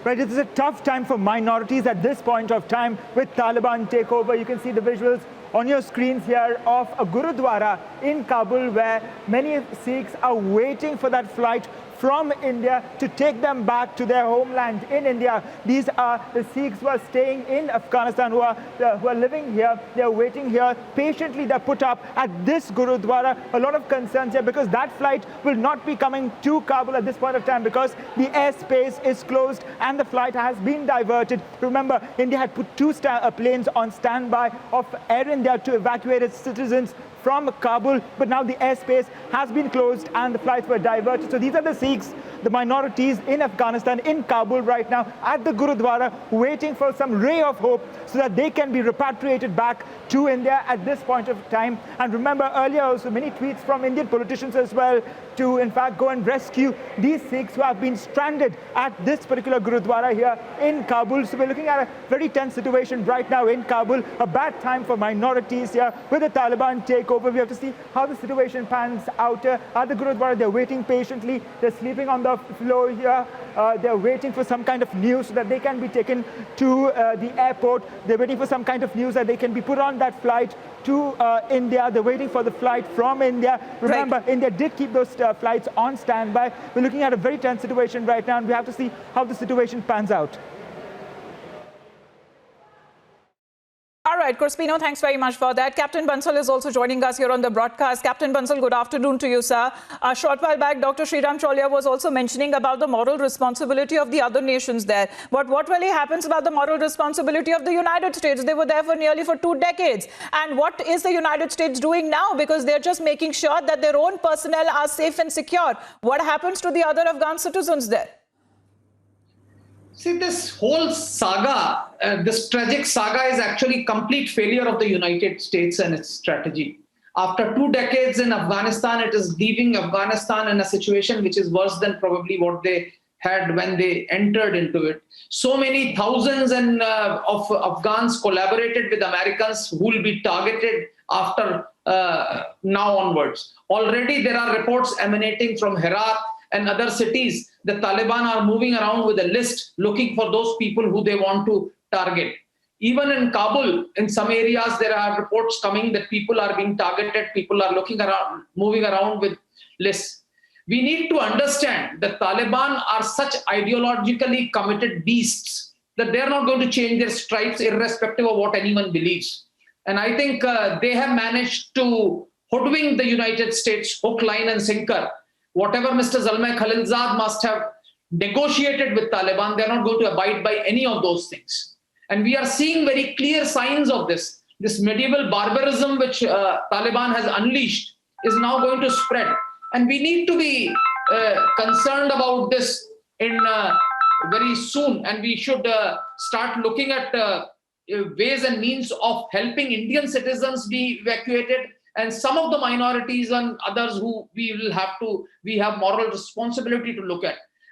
Right, this is a tough time for minorities at this point of time with Taliban takeover. You can see the visuals on your screens here of a Gurudwara in Kabul where many Sikhs are waiting for that flight from India to take them back to their homeland in India. These are the Sikhs who are staying in Afghanistan, who are living here. They're waiting here patiently. They're put up at this Gurudwara. A lot of concerns here because that flight will not be coming to Kabul at this point of time because the airspace is closed and the flight has been diverted. Remember, India had put two planes on standby of Air India to evacuate its citizens from Kabul, but now the airspace has been closed and the flights were diverted. So these are the Sikhs, the minorities in Afghanistan, in Kabul right now, at the Gurudwara, waiting for some ray of hope so that they can be repatriated back to India at this point of time. And remember, earlier also many tweets from Indian politicians as well to, in fact, go and rescue these Sikhs who have been stranded at this particular Gurudwara here in Kabul. So we're looking at a very tense situation right now in Kabul, a bad time for minorities here with the Taliban takeover. We have to see how the situation pans out. At the Gurudwara, they're waiting patiently. They're sleeping on the floor here. They're waiting for some kind of news so that they can be taken to the airport. They're waiting for some kind of news that they can be put on that flight to India. They're waiting for the flight from India. Remember, right, India did keep those flights on standby. We're looking at a very tense situation right now, and we have to see how the situation pans out. All right, Crispino, thanks very much for that. Captain Bansal is also joining us here on the broadcast. Captain Bansal, good afternoon to you, sir. A short while back, Dr. Sriram Cholia was also mentioning about the moral responsibility of the other nations there. But what really happens about the moral responsibility of the United States? They were there for nearly 2 decades. And what is the United States doing now? Because they're just making sure that their own personnel are safe and secure. What happens to the other Afghan citizens there? See, this whole saga, this tragic saga is actually complete failure of the United States and its strategy. After 2 decades in Afghanistan, it is leaving Afghanistan in a situation which is worse than probably what they had when they entered into it. So many thousands of Afghans collaborated with Americans who will be targeted after now onwards. Already there are reports emanating from Herat and other cities. The Taliban are moving around with a list looking for those people who they want to target. Even in Kabul, in some areas, there are reports coming that people are being targeted. People are looking around, moving around with lists. We need to understand that Taliban are such ideologically committed beasts that they're not going to change their stripes irrespective of what anyone believes. And I think they have managed to hoodwink the United States hook, line, and sinker. Whatever Mr. Zalmay Khalilzad must have negotiated with Taliban, they're not going to abide by any of those things. And we are seeing very clear signs of this. This medieval barbarism which Taliban has unleashed is now going to spread. And we need to be concerned about this in very soon. And we should start looking at ways and means of helping Indian citizens be evacuated, and some of the minorities and others who we have moral responsibility to look at.